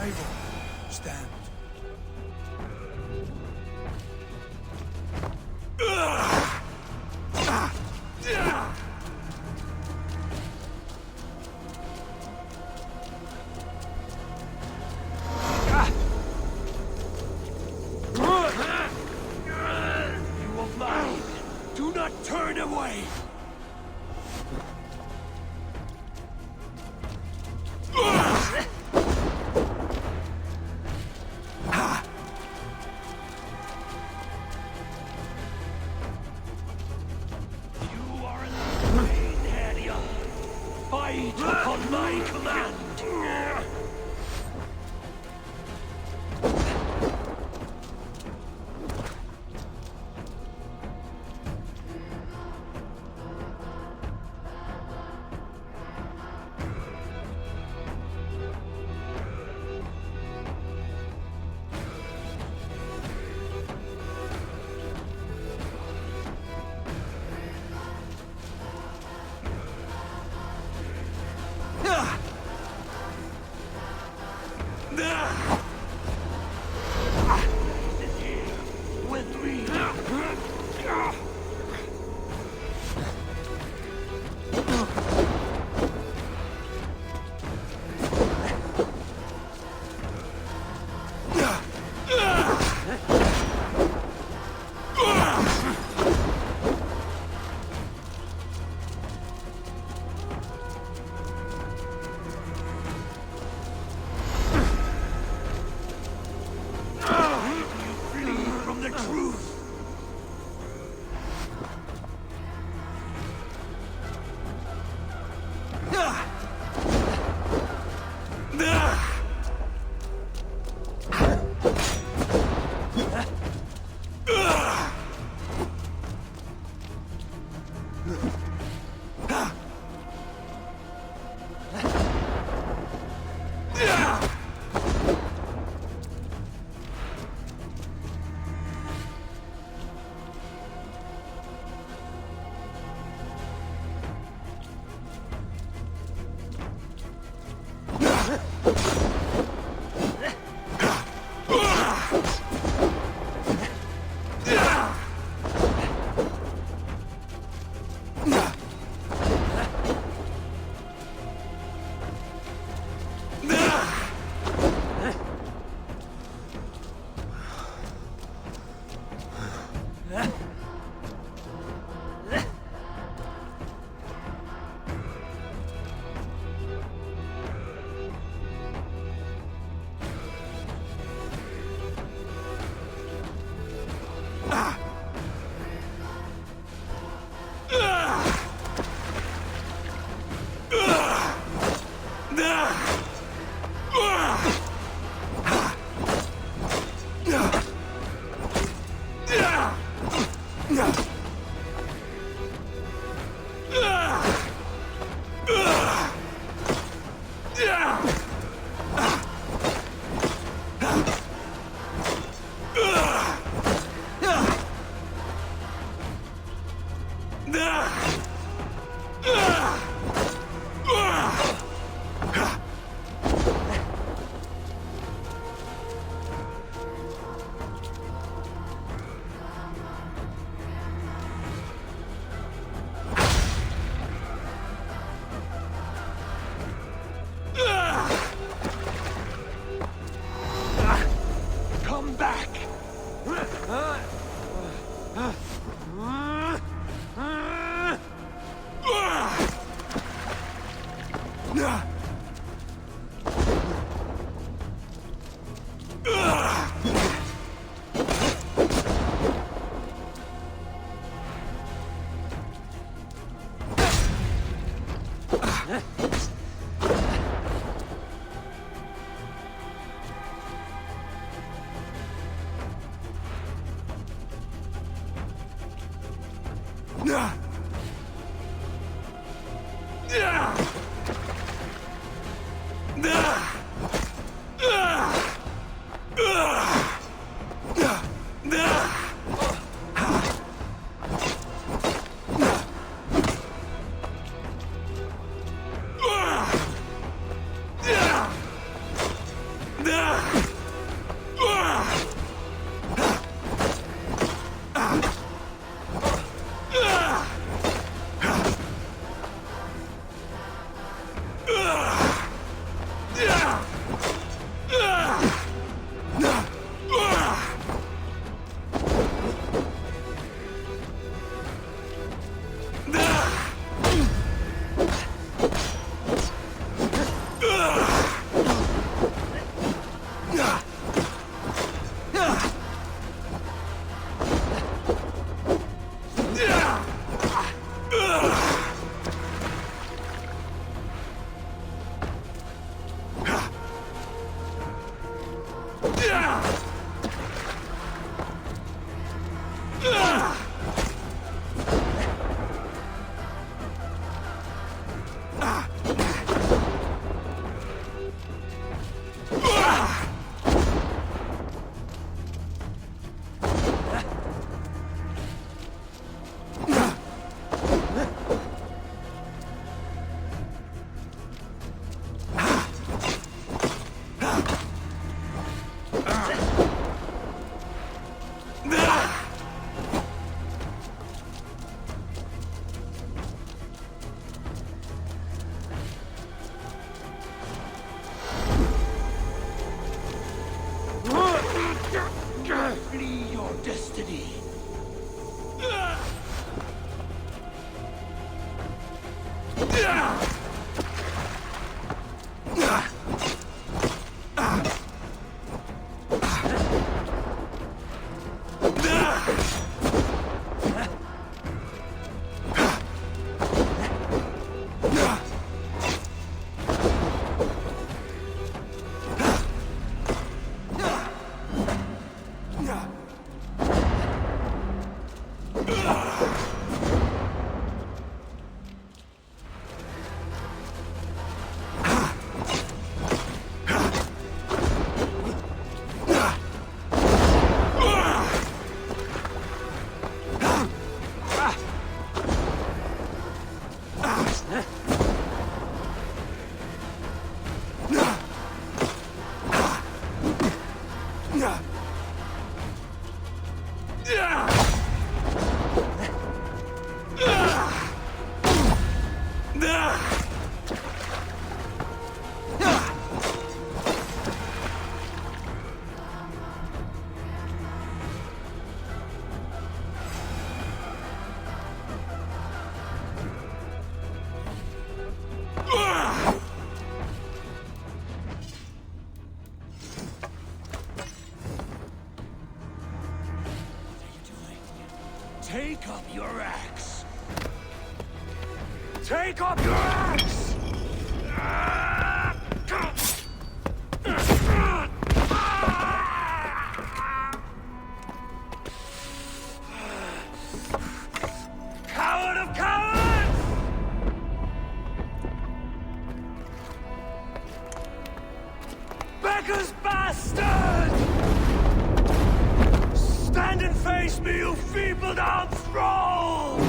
Eivor, stand. You are mine. Do not turn away. You are a lane harrier. Fight upon my command. With me. From the truth. Come back. Flee your destiny. Take up your axe! Take up your axe! Coward of cowards! Beggar's bastard! Stand and face me, you feeble-down thrall!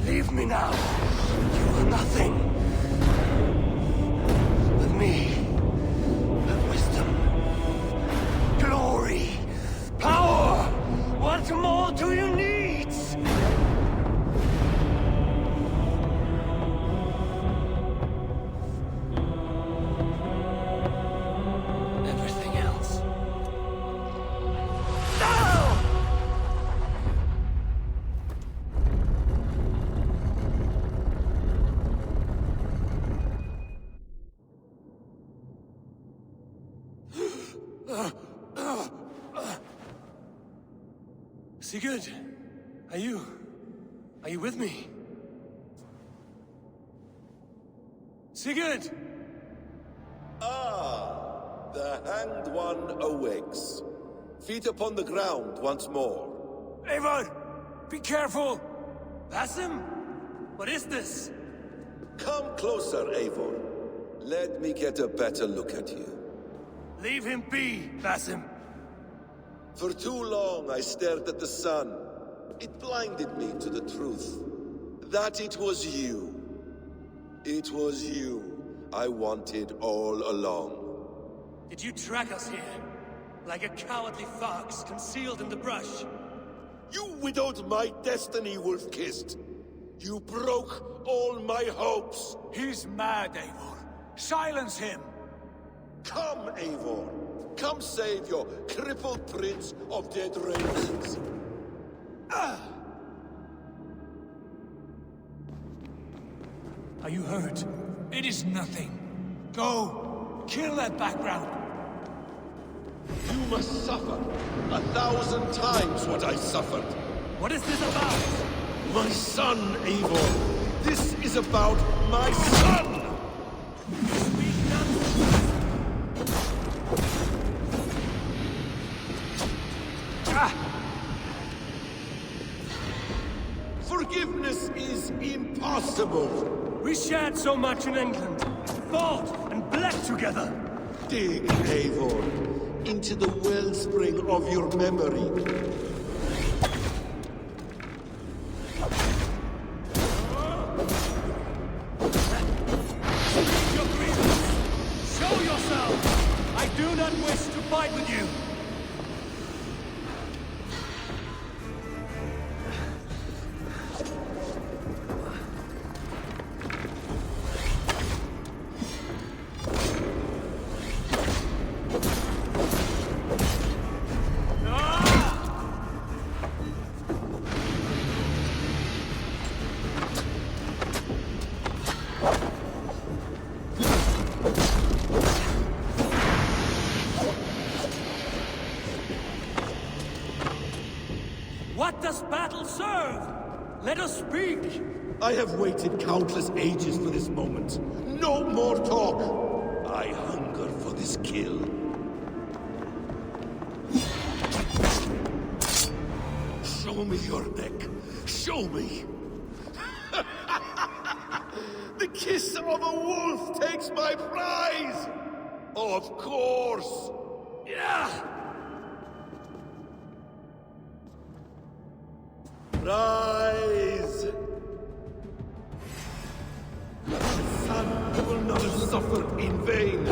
Leave me now. You are nothing. With me, have wisdom, glory, power. What more do you need? Everything else. No! Sigurd, are you with me? Sigurd! Ah, the Hanged One awakes. Feet upon the ground once more. Eivor! Be careful! Basim? What is this? Come closer, Eivor. Let me get a better look at you. Leave him be, Basim. For too long I stared at the sun. It blinded me to the truth. That it was you. It was you I wanted all along. Did you track us here? Like a cowardly fox concealed in the brush? Without my destiny, Wolf-Kissed. You broke all my hopes. He's mad, Eivor. Silence him. Come, Eivor. Come save your crippled prince of dead ravens. Are you hurt? It is nothing. Go. Kill that background. You must suffer 1,000 times what I suffered. What is this about? My son, Eivor. This is about my son! Speak nonsense. Forgiveness is impossible. We shared so much in England. Fought and bled together. Dig, Eivor, into the wellspring of your memory. Your grievance. Show yourself. I do not wish to fight with you. What does battle serve? Let us speak! I have waited countless ages for this moment. No more talk! I hunger for this kill. Show me your neck. Show me! The kiss of a wolf takes my prize! Of course! Yeah! Rise! Son, you will not have suffered in vain.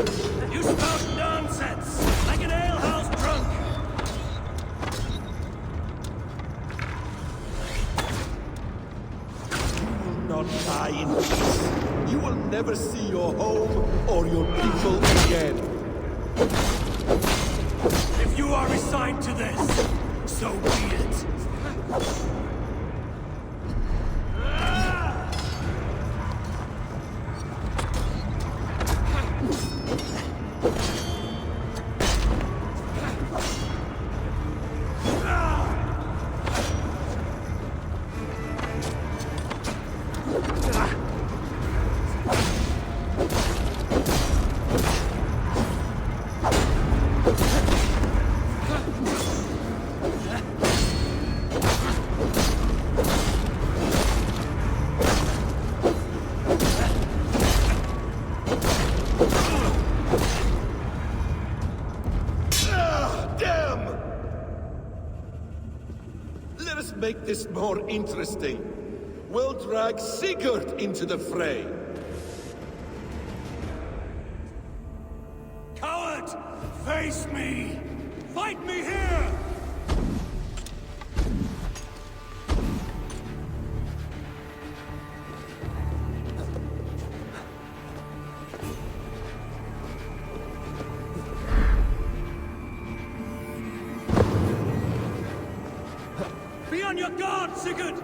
You spout nonsense! Like an alehouse drunk! You will not die in peace. You will never see your home or your people again. If you are resigned to this, so be it. Let us make this more interesting. We'll drag Sigurd into the fray. Coward! Face me! Fight me here! Be on your guard, Sigurd!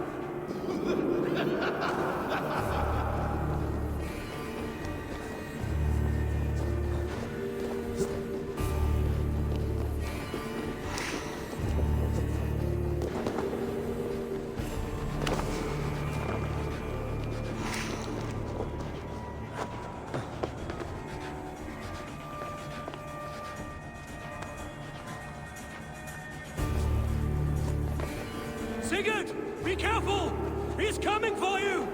Sigurd! Be careful! He's coming for you!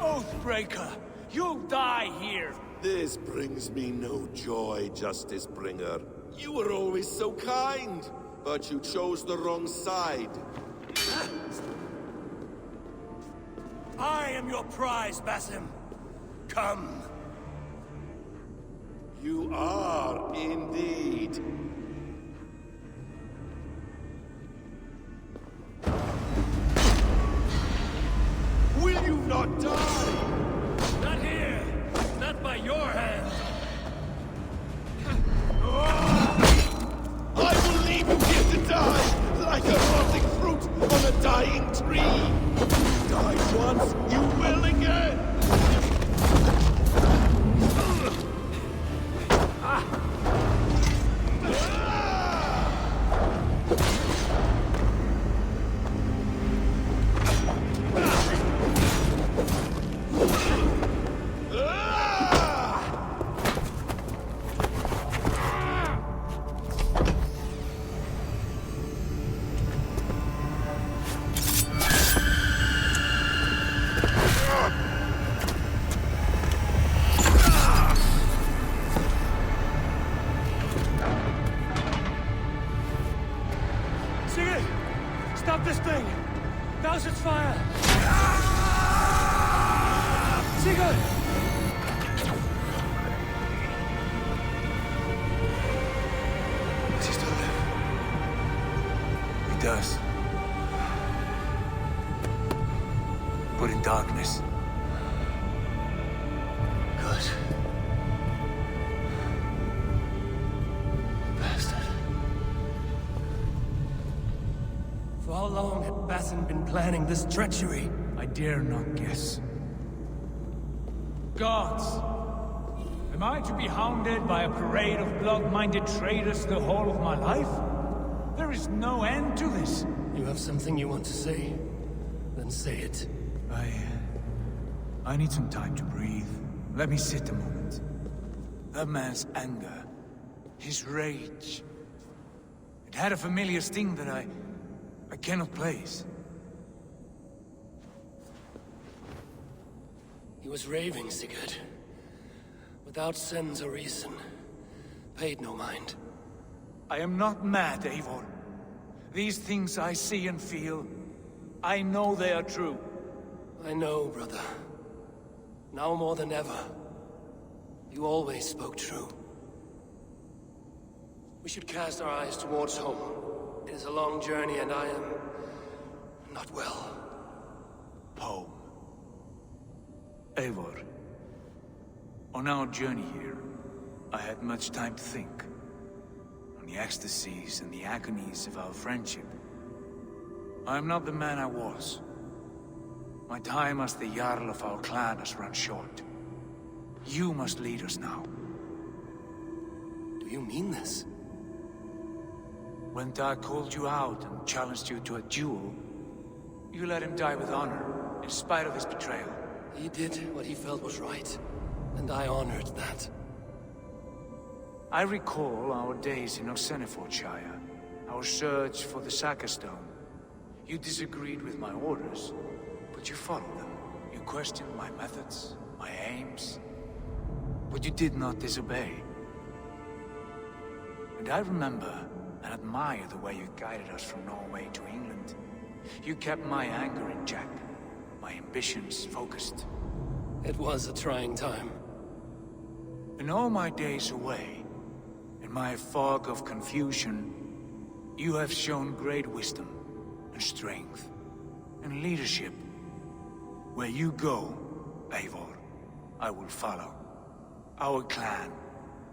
Oathbreaker! You'll die here! This brings me no joy, Justice Bringer. You were always so kind, but you chose the wrong side. I am your prize, Basim. Come. You are indeed. Will you not die? Not here. Not by your hand. I will leave you here to die, like a rotting fruit on a dying tree. Die once, you will again. Sigurd! Stop this thing! Douse its fire! Sigurd! Does he still live? He does. But in darkness. Good. Bastard. For how long had Basim been planning this treachery? I dare not guess. Gods! Am I to be hounded by a parade of blood-minded traitors the whole of my life? There is no end to this. You have something you want to say? Then say it. I need some time to breathe. Let me sit a moment. That man's anger, his rage. It had a familiar sting that I cannot place. He was raving, Sigurd. Without sense or reason. Paid no mind. I am not mad, Eivor. These things I see and feel, I know they are true. I know, brother. Now more than ever. You always spoke true. We should cast our eyes towards home. It is a long journey and I am... not well. Home. Eivor. On our journey here, I had much time to think. On the ecstasies and the agonies of our friendship. I am not the man I was. My time as the Jarl of our clan has run short. You must lead us now. Do you mean this? When Dag called you out and challenged you to a duel, you let him die with honor, in spite of his betrayal. He did what he felt was right, and I honored that. I recall our days in Oxenifordshire, our search for the Saka Stone. You disagreed with my orders, but you followed them. You questioned my methods, my aims, but you did not disobey. And I remember and admire the way you guided us from Norway to England. You kept my anger in check, my ambitions focused. It was a trying time. In all my days away, in my fog of confusion, you have shown great wisdom and strength and leadership. Where you go, Eivor, I will follow. Our clan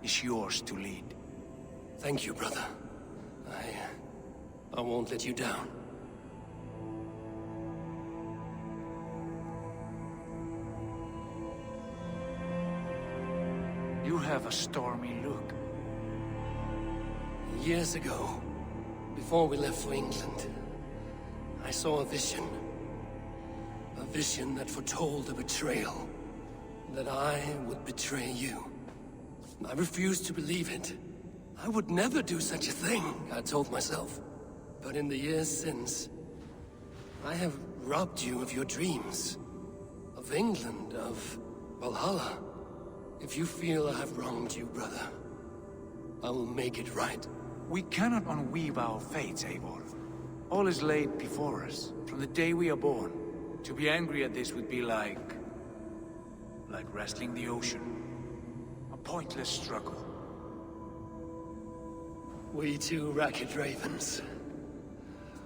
is yours to lead. Thank you, brother. I won't let you down. You have a stormy look. Years ago, before we left for England, I saw a vision. A vision that foretold a betrayal. That I would betray you. I refused to believe it. I would never do such a thing, I told myself. But in the years since, I have robbed you of your dreams. Of England, of Valhalla. If you feel I have wronged you, brother, I will make it right. We cannot unweave our fates, Eivor. All is laid before us, from the day we are born. To be angry at this would be like wrestling the ocean. A pointless struggle. We two ragged ravens.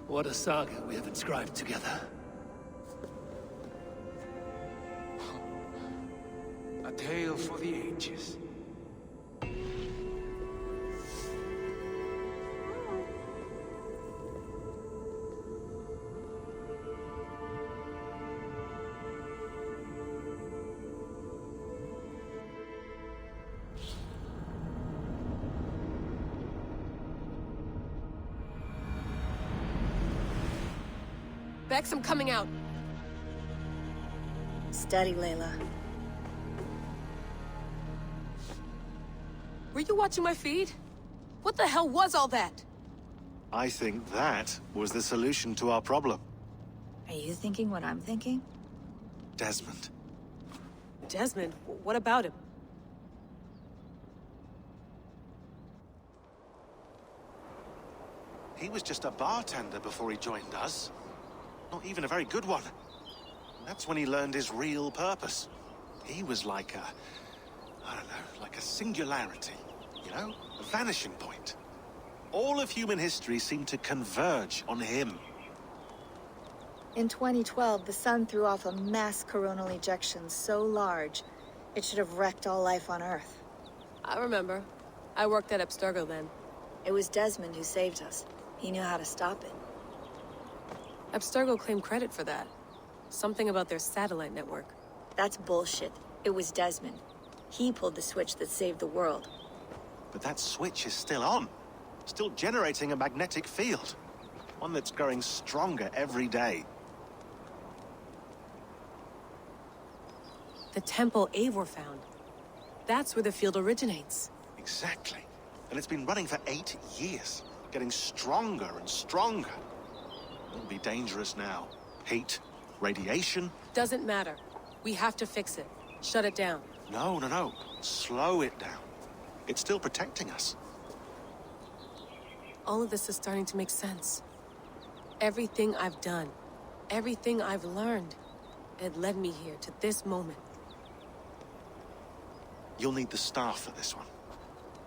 What a saga we have inscribed together. A tale for the ages. Bex, I'm coming out. Steady, Layla. Were you watching my feed? What the hell was all that? I think that was the solution to our problem. Are you thinking what I'm thinking? Desmond. Desmond, what about him? He was just a bartender before he joined us. Not even a very good one. And that's when he learned his real purpose. He was like I don't know, like a singularity, you know? A vanishing point. All of human history seemed to converge on him. In 2012, the sun threw off a mass coronal ejection so large, it should have wrecked all life on Earth. I remember. I worked at Abstergo then. It was Desmond who saved us. He knew how to stop it. Abstergo claimed credit for that. Something about their satellite network. That's bullshit. It was Desmond. He pulled the switch that saved the world. But that switch is still on. Still generating a magnetic field. One that's growing stronger every day. The temple Eivor found. That's where the field originates. Exactly. And it's been running for 8 years. Getting stronger and stronger. It'll be dangerous now. Heat, radiation. Doesn't matter. We have to fix it. Shut it down. No. Slow it down. It's still protecting us. All of this is starting to make sense. Everything I've done, everything I've learned, it led me here to this moment. You'll need the staff for this one.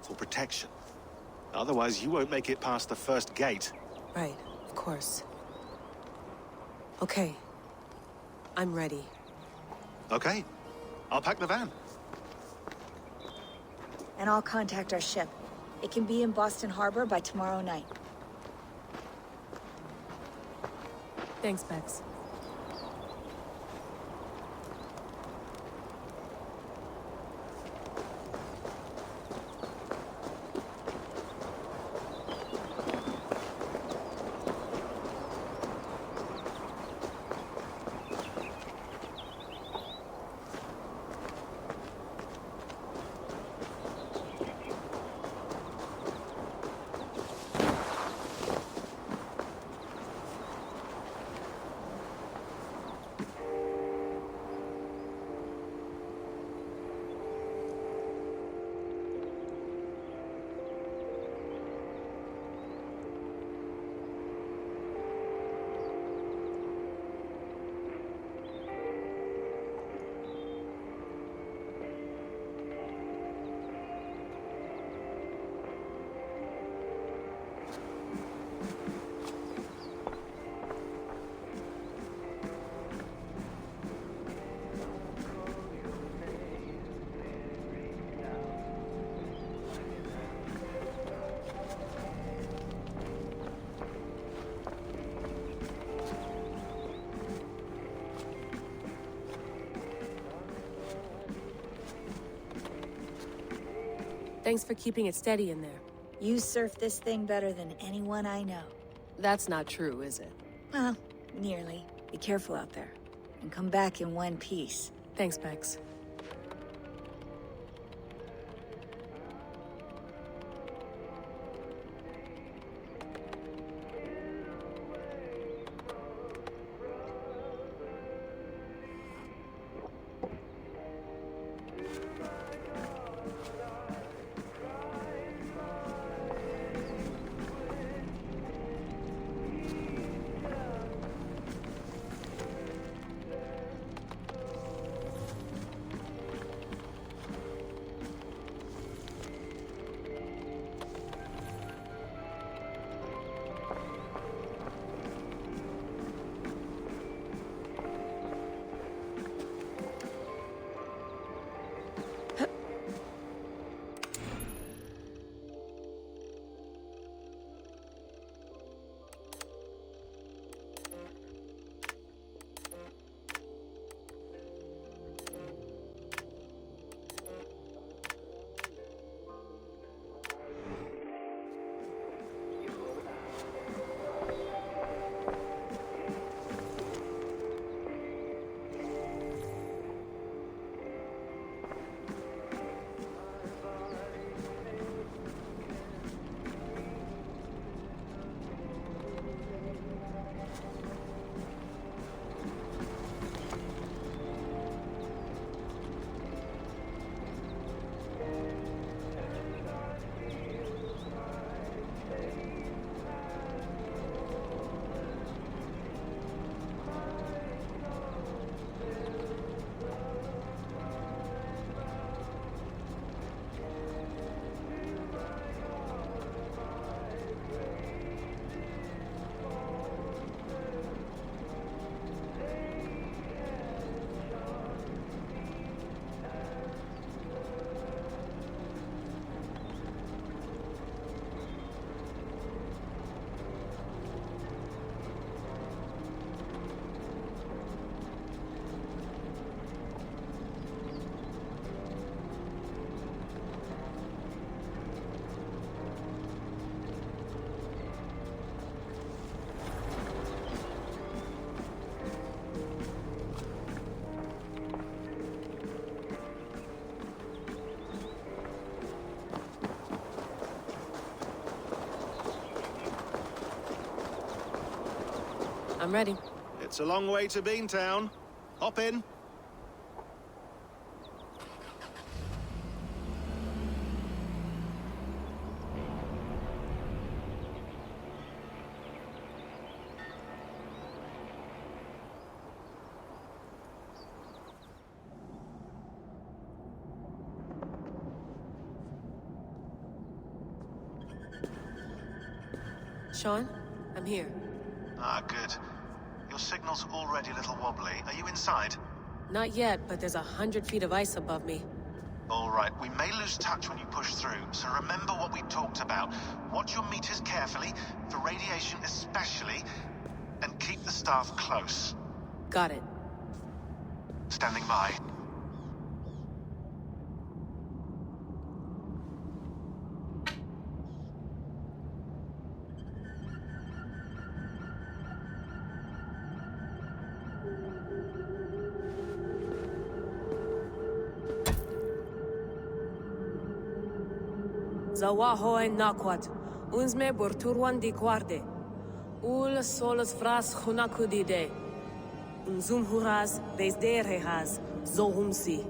For protection. Otherwise, you won't make it past the first gate. Right, of course. Okay. I'm ready. Okay. I'll pack the van. And I'll contact our ship. It can be in Boston Harbor by tomorrow night. Thanks, Bex. Thanks for keeping it steady in there. You surf this thing better than anyone I know. That's not true, is it? Well, nearly. Be careful out there. And come back in one piece. Thanks, Bex. I'm ready. It's a long way to Beantown. Hop in. Sean, I'm here. Ah, good. Your signal's already a little wobbly. Are you inside? Not yet, but there's 100 feet of ice above me. All right, we may lose touch when you push through, so remember what we talked about. Watch your meters carefully, for radiation especially, and keep the staff close. Got it. Standing by. Zawaho en nakwat. Unsme burturwan di guarde. Ul solos fras hunakudide. Unzum huraz desde rehaz. Zohumsi.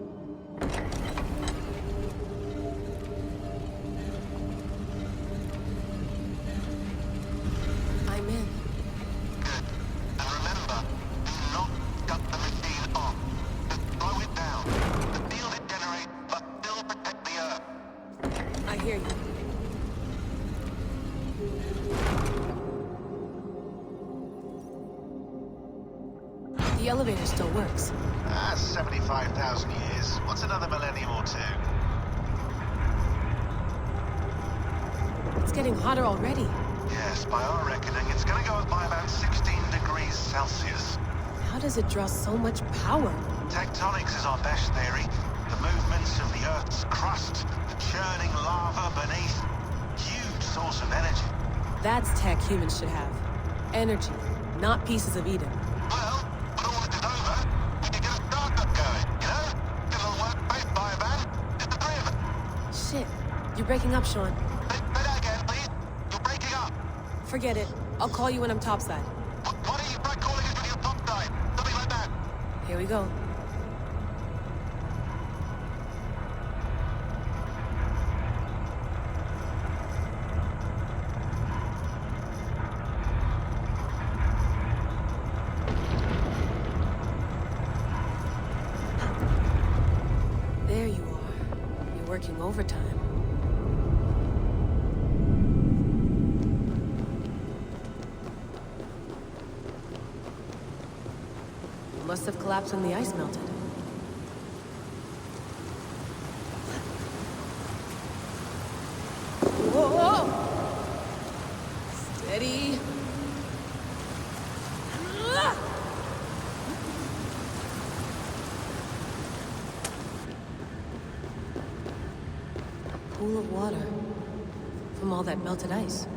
I'm in. Good. And remember, do not cut the machine off. Just slow it down. The field it generates, but still protect the Earth. I hear you. The elevator still works. That's 75,000 years. What's another millennium or two? It's getting hotter already. Yes, by our reckoning, it's gonna go up by about 16 degrees Celsius. How does it draw so much power? Tectonics is our best theory. The movements of the Earth's crust, the churning lava beneath. Huge source of energy. That's tech humans should have. Energy, not pieces of Eden. Well, when all this is over, we can get a startup going, you know? Get a little workspace, buy a van, just the three of us. Shit, you're breaking up, Sean. Say that again, please. You're breaking up. Forget it. I'll call you when I'm topside. Why don't you try calling us when you're topside? Something like that. Here we go. There you are. You're working overtime. You must have collapsed when the ice melted. Whoa! Steady. A pool of water from all that melted ice.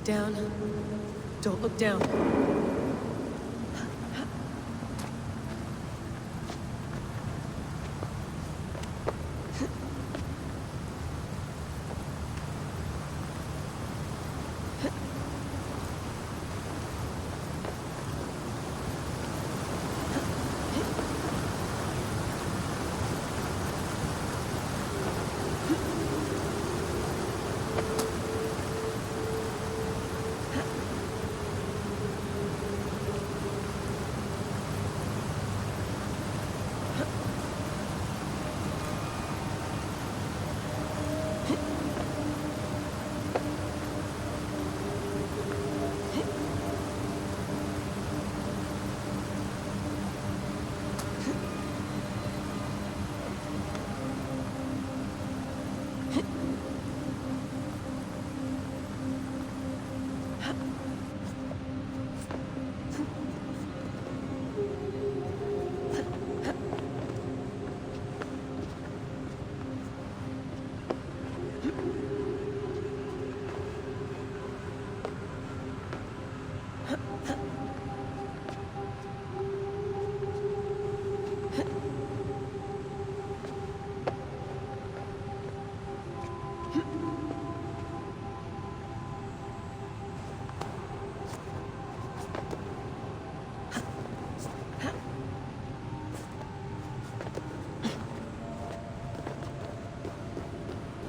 down. Don't look down.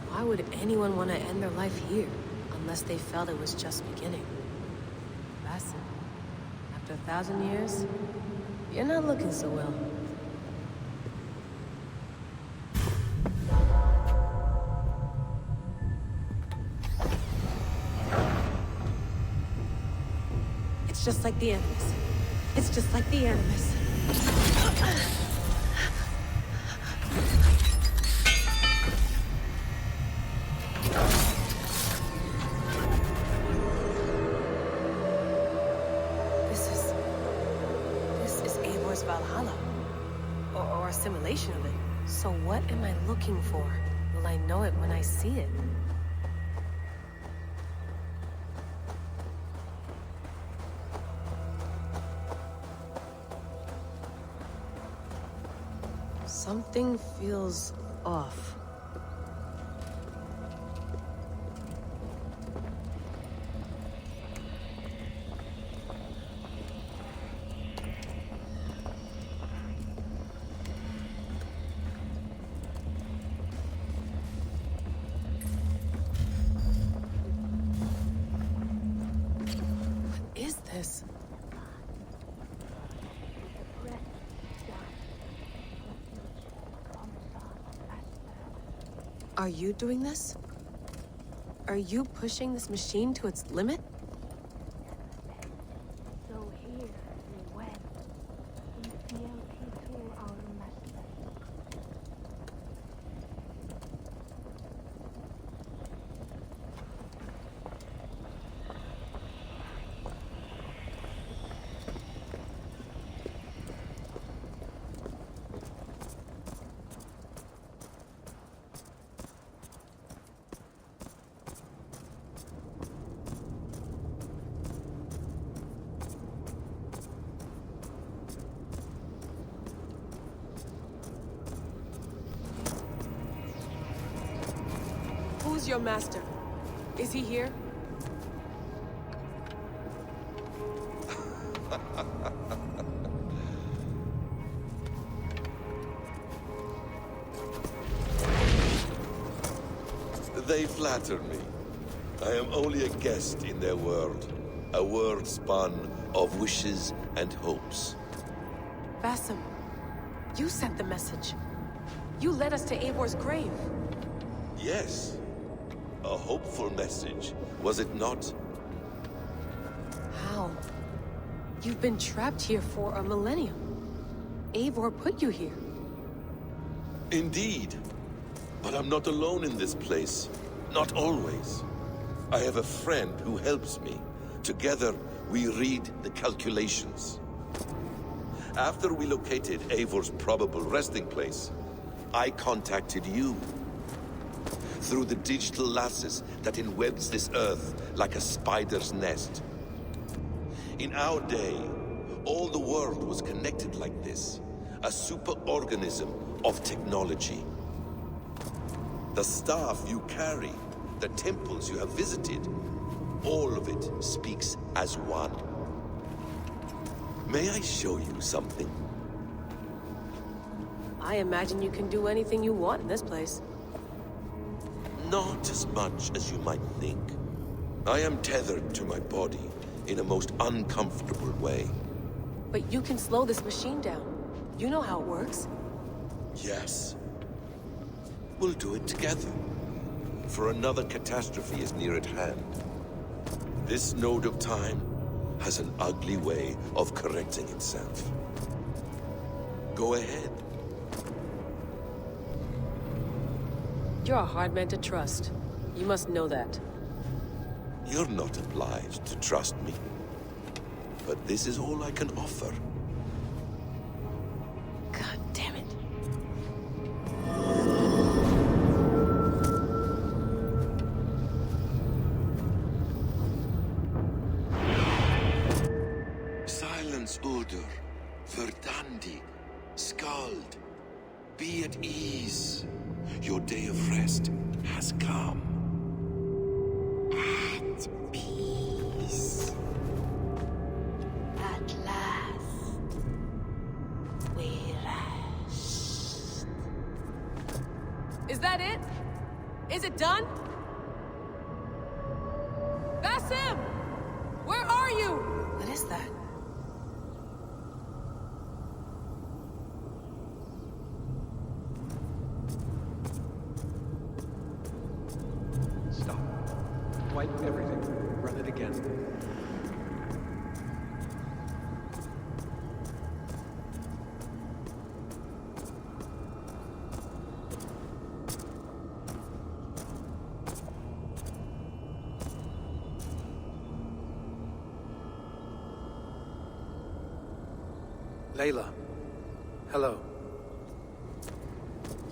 Why would anyone want to end their life here, unless they felt it was just beginning? Bassett, after 1,000 years, you're not looking so well. It's just like the Animus. It's just like the Animus. This is Eivor's Valhalla. Or a simulation of it. So what am I looking for? Will I know it when I see it? Something feels off. What is this? Are you doing this? Are you pushing this machine to its limit? So here we went. We fealty to our master. Who's your master? Is he here? They flatter me. I am only a guest in their world. A world spun of wishes and hopes. Basim, you sent the message. You led us to Eivor's grave. Yes. A hopeful message, was it not? How? You've been trapped here for a millennium. Eivor put you here. Indeed. But I'm not alone in this place. Not always. I have a friend who helps me. Together, we read the calculations. After we located Eivor's probable resting place, I contacted you. through the digital lasses that enwebs this Earth like a spider's nest. In our day, all the world was connected like this, a superorganism of technology. The staff you carry, the temples you have visited, all of it speaks as one. May I show you something? I imagine you can do anything you want in this place. Not as much as you might think. I am tethered to my body in a most uncomfortable way. But you can slow this machine down. You know how it works. Yes. We'll do it together. For another catastrophe is near at hand. This node of time has an ugly way of correcting itself. Go ahead. You're a hard man to trust. You must know that. You're not obliged to trust me. But this is all I can offer. God damn it. Silence, Udur. Verdandi. Skald. Be at ease. Your day of rest has come. At peace. At last. We rest. Is that it? Is it done? Basim! Where are you? What is that? Stop. Wipe everything. Run it again. Layla. Hello.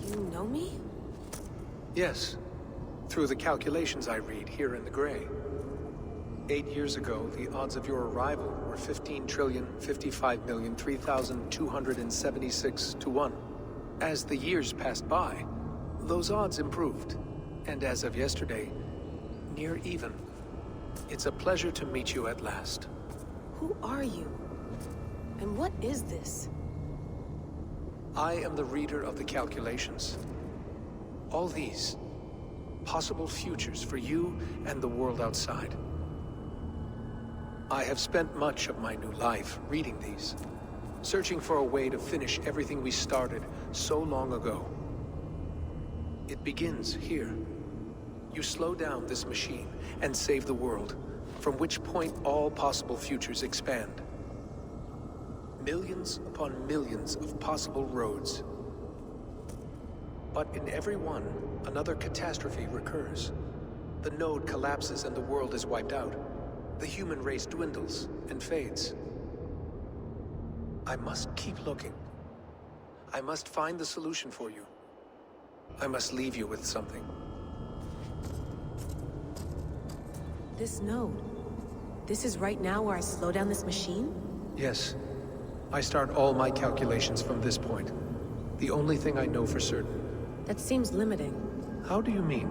You know me? Yes. Through the calculations I read here in the gray. 8 years ago, the odds of your arrival were 15,055,003,276 to 1. As the years passed by, those odds improved. And as of yesterday, near even. It's a pleasure to meet you at last. Who are you? And what is this? I am the reader of the calculations. All these, possible futures for you and the world outside. I have spent much of my new life reading these, searching for a way to finish everything we started so long ago. It begins here. You slow down this machine and save the world, from which point all possible futures expand. Millions upon millions of possible roads. But in every one, another catastrophe recurs. The node collapses and the world is wiped out. The human race dwindles and fades. I must keep looking. I must find the solution for you. I must leave you with something. This node. This is right now where I slow down this machine? Yes. I start all my calculations from this point. The only thing I know for certain. That seems limiting. How do you mean?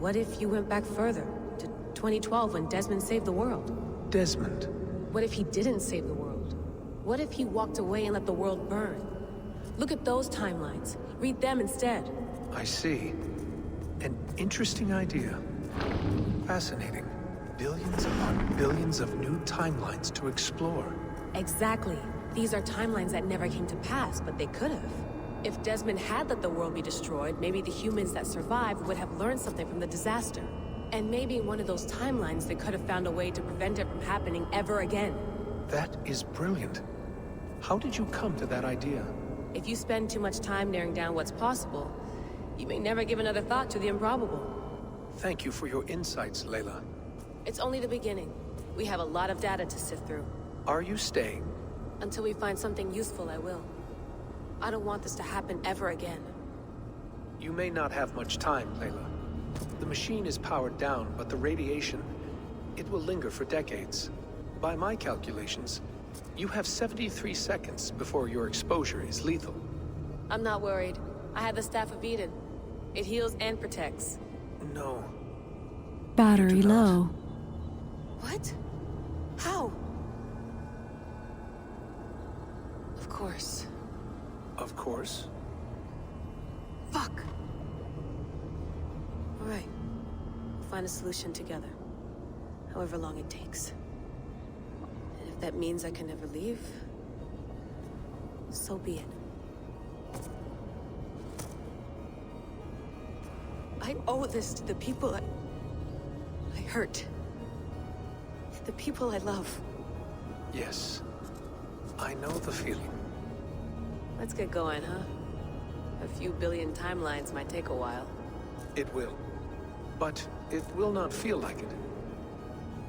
What if you went back further, to 2012 when Desmond saved the world? Desmond. What if he didn't save the world? What if he walked away and let the world burn? Look at those timelines. Read them instead. I see. An interesting idea. Fascinating. Billions upon billions of new timelines to explore. Exactly. These are timelines that never came to pass, but they could have. If Desmond had let the world be destroyed, maybe the humans that survived would have learned something from the disaster. And maybe in one of those timelines they could have found a way to prevent it from happening ever again. That is brilliant. How did you come to that idea? If you spend too much time narrowing down what's possible, you may never give another thought to the improbable. Thank you for your insights, Layla. It's only the beginning. We have a lot of data to sift through. Are you staying? Until we find something useful, I will. I don't want this to happen ever again. You may not have much time, Layla. The machine is powered down, but the radiation, it will linger for decades. By my calculations, you have 73 seconds before your exposure is lethal. I'm not worried. I have the Staff of Eden. It heals and protects. No. Battery low. What? How? Of course. Of course. Fuck! Alright. We'll find a solution together. However long it takes. And if that means I can never leave, so be it. I owe this to the people I hurt. The people I love. Yes. I know the feeling. Let's get going, huh? A few billion timelines might take a while. It will. But it will not feel like it.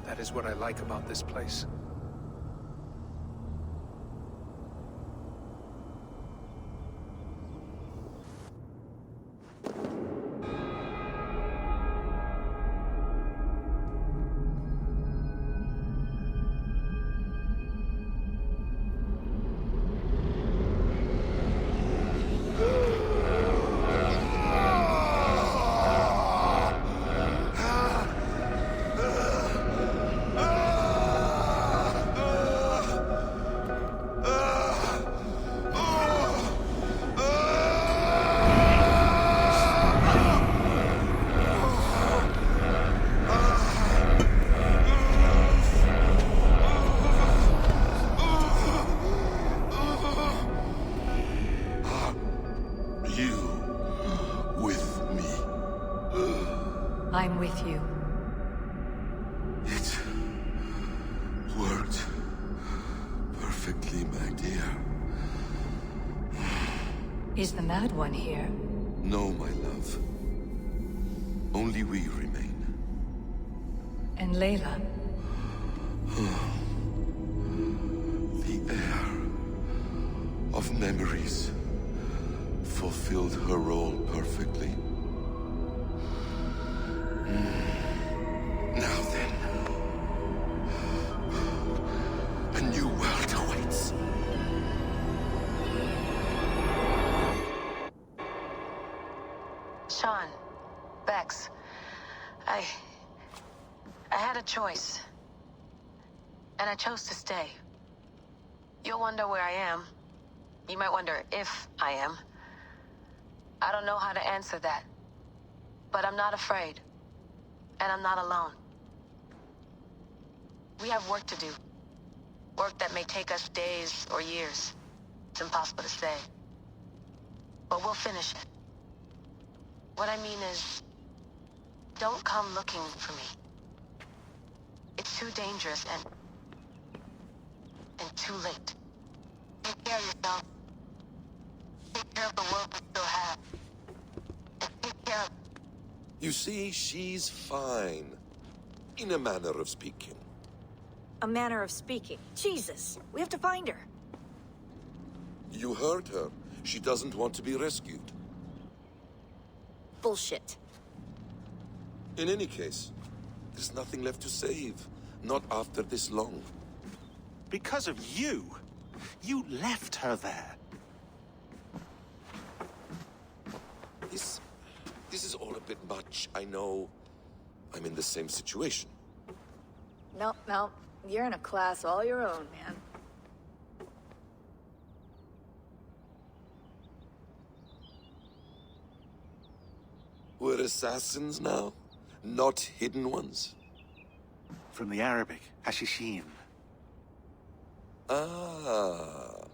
That is what I like about this place. I'm with you. It worked perfectly, my dear. Is the Mad One here? No, my love. Only we remain. And Layla? The air of memories fulfilled her role perfectly. Now then, a new world awaits. Sean, Bex, I had a choice. And I chose to stay. You'll wonder where I am. You might wonder if I am. I don't know how to answer that. But I'm not afraid. And I'm not alone. We have work to do. Work that may take us days or years. It's impossible to say. But we'll finish it. What I mean is, don't come looking for me. It's too dangerous and too late. Take care of yourself. Take care of the world we still have. And take care of... You see, she's fine. In a manner of speaking. A manner of speaking. Jesus, we have to find her. You heard her. She doesn't want to be rescued. Bullshit. In any case, there's nothing left to save. Not after this long. Because of you. You left her there. This is all a bit much, I know. I'm in the same situation. No. You're in a class all your own, man. We're assassins now? Not hidden ones? From the Arabic, Hashishin. Ah.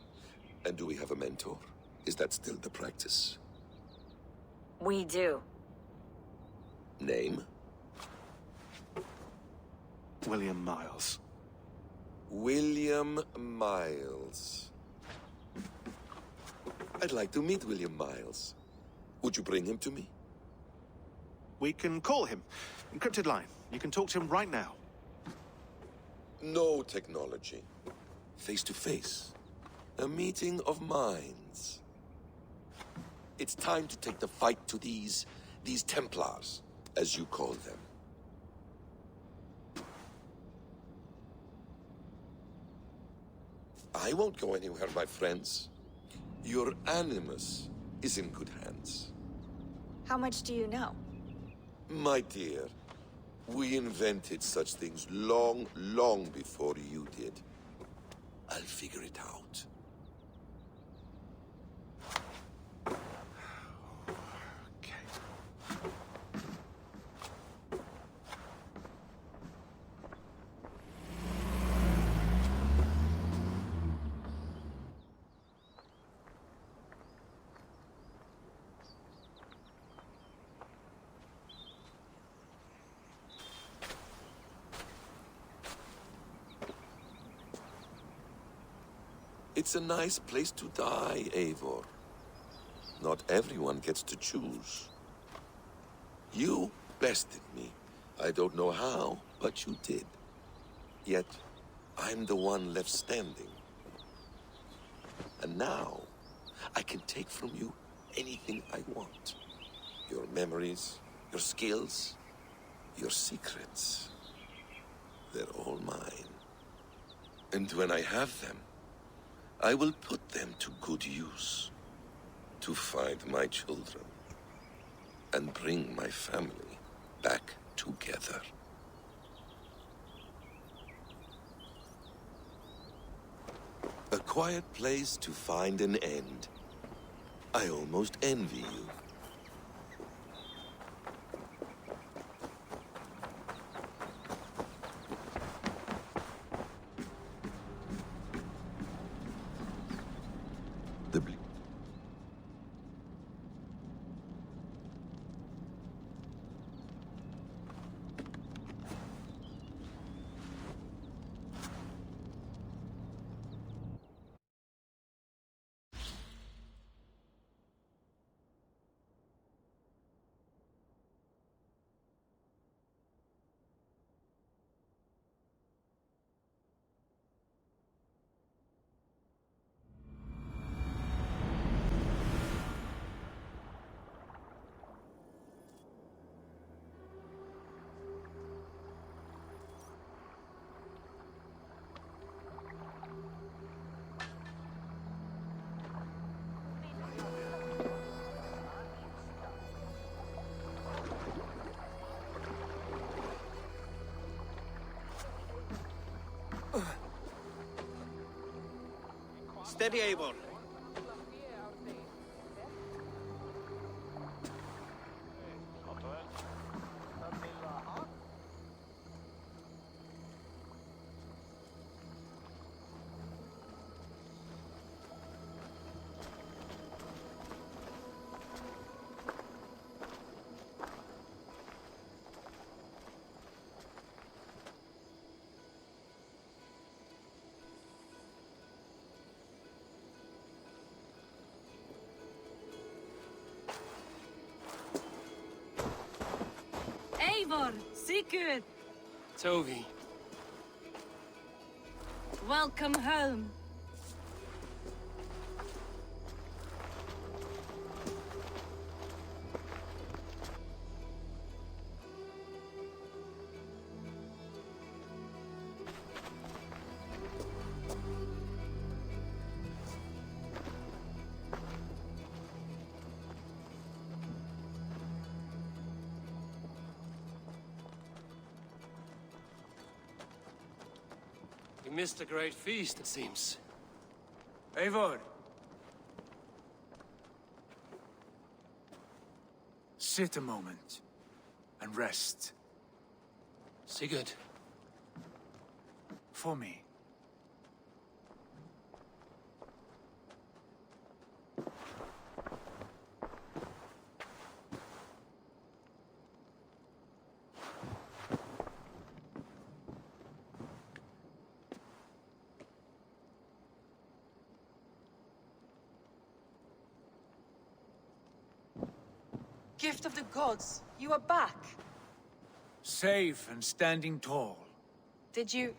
And do we have a mentor? Is that still the practice? We do. Name? William Miles. William Miles. I'd like to meet William Miles. Would you bring him to me? We can call him. Encrypted line. You can talk to him right now. No technology. Face to face. A meeting of minds. It's time to take the fight to these Templars. as you call them. I won't go anywhere, my friends. Your animus is in good hands. How much do you know? My dear, we invented such things long, long before you did. I'll figure it out. It's a nice place to die, Eivor. Not everyone gets to choose. You bested me. I don't know how, but you did. Yet, I'm the one left standing. And now, I can take from you anything I want. Your memories, your skills, your secrets. They're all mine. And when I have them, I will put them to good use. To find my children. And bring my family back together. A quiet place to find an end. I almost envy you. Steady, Eivor. Eivor, Sigurd, Tovi. welcome home. You missed a great feast, it seems. Eivor! Sit a moment and rest. Sigurd. For me. Gift of the gods, you are back. Safe and standing tall. Did you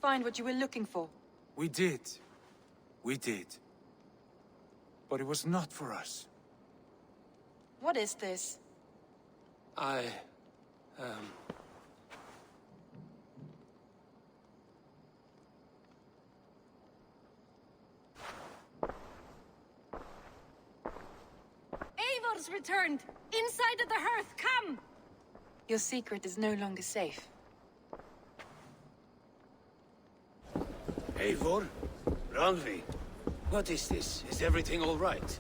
find what you were looking for? We did. We did. But it was not for us. What is this? Eivor's returned! Inside of the hearth, come! Your secret is no longer safe. Eivor? Randvi? What is this? Is everything all right?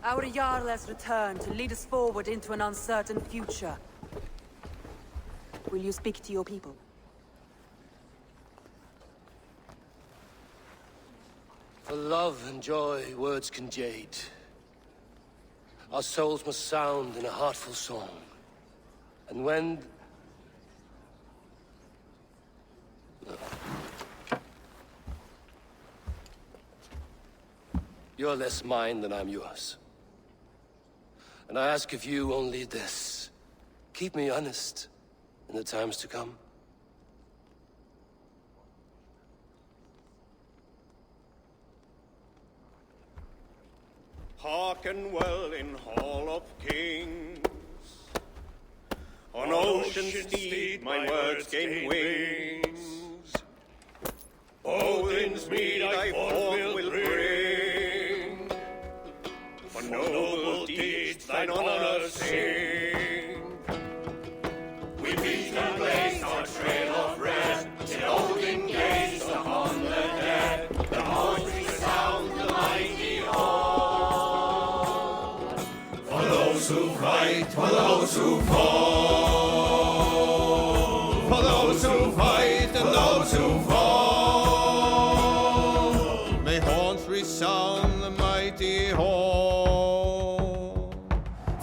Our Jarl has returned to lead us forward into an uncertain future. Will you speak to your people? For love and joy, words can jade. Our souls must sound in a heartful song. And when... You're less mine than I'm yours. And I ask of you only this. Keep me honest in the times to come. Hearken well in Hall of Kings. On ocean steed my words gain wings. Odin's mead I forth will bring. For noble deeds thine honor sing. We beat and blaze our trail of red, till Odin gazed upon the dead. The voice resound the mighty hall. For those who fight, for those who fall. For those who fight and those who fall. May horns resound the mighty hall.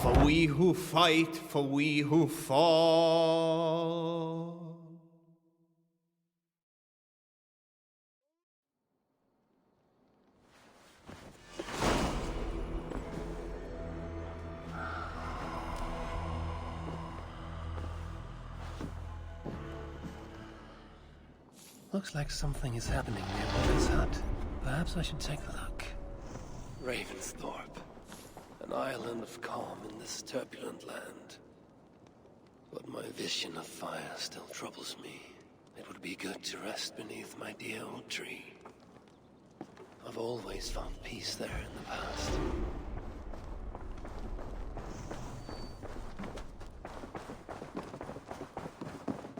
For we who fight, for we who fall. Looks like something is happening near Mother's hut. Perhaps I should take a look. Ravensthorpe. An island of calm in this turbulent land. But my vision of fire still troubles me. It would be good to rest beneath my dear old tree. I've always found peace there in the past.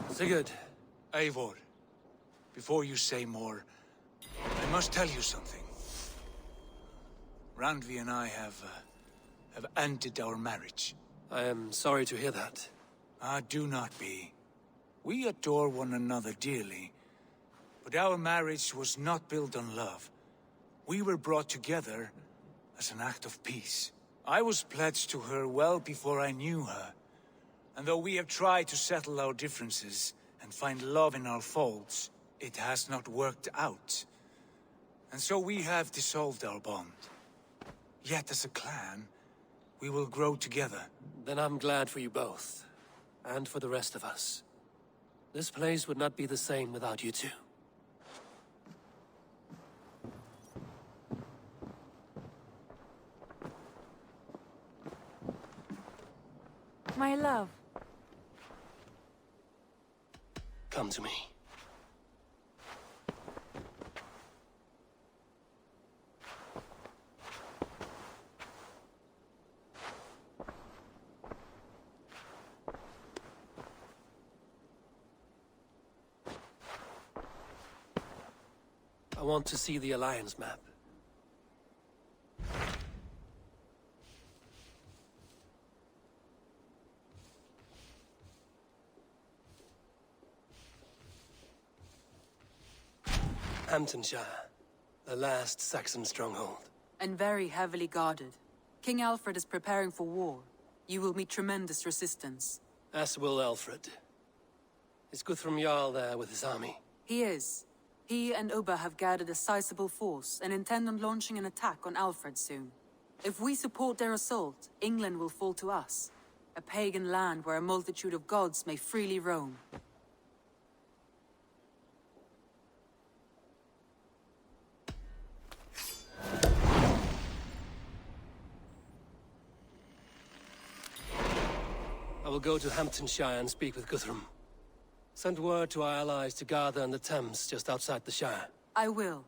Sigurd. Eivor, before you say more, I must tell you something. Randvi and I have ended our marriage. I am sorry to hear that. Ah, do not be. We adore one another dearly, but our marriage was not built on love. We were brought together as an act of peace. I was pledged to her well before I knew her, and though we have tried to settle our differences and find love in our faults, it has not worked out. And so we have dissolved our bond. Yet as a clan, we will grow together. Then I'm glad for you both. And for the rest of us. This place would not be the same without you two. My love. Come to me. I want to see the Alliance map. Hamptonshire, the last Saxon stronghold. And very heavily guarded. King Alfred is preparing for war. You will meet tremendous resistance. As will Alfred. Is Guthrum Jarl there with his army? He is. He and Ubba have gathered a sizable force and intend on launching an attack on Alfred soon. If we support their assault, England will fall to us. A pagan land where a multitude of gods may freely roam. will go to Hamptonshire and speak with Guthrum. Send word to our allies to gather in the Thames just outside the Shire. I will.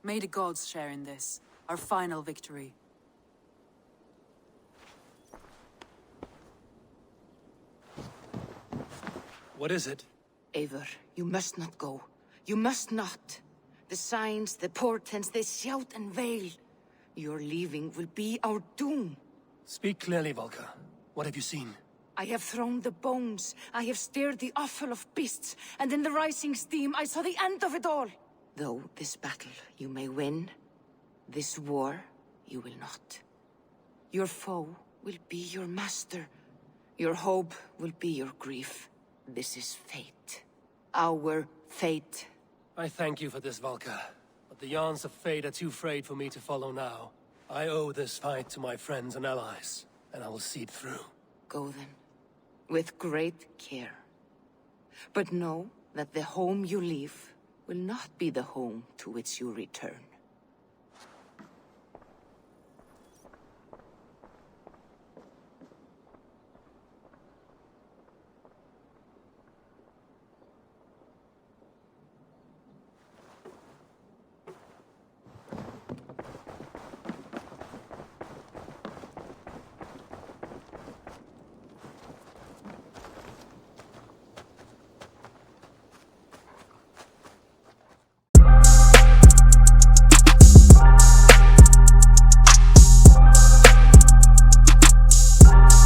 May the gods share in this, our final victory. What is it? Eivor, you must not go. You must not. The signs, the portents, they shout and wail. Your leaving will be our doom. Speak clearly, Volker. What have you seen? I have thrown the bones. I have stirred the offal of beasts. And in the rising steam, I saw the end of it all. Though this battle you may win, this war you will not. Your foe will be your master. Your hope will be your grief. This is fate. Our fate. I thank you for this, Valka. But the yarns of fate are too frayed for me to follow now. I owe this fight to my friends and allies, and I will see it through. Go then, with great care. But know that the home you leave will not be the home to which you return.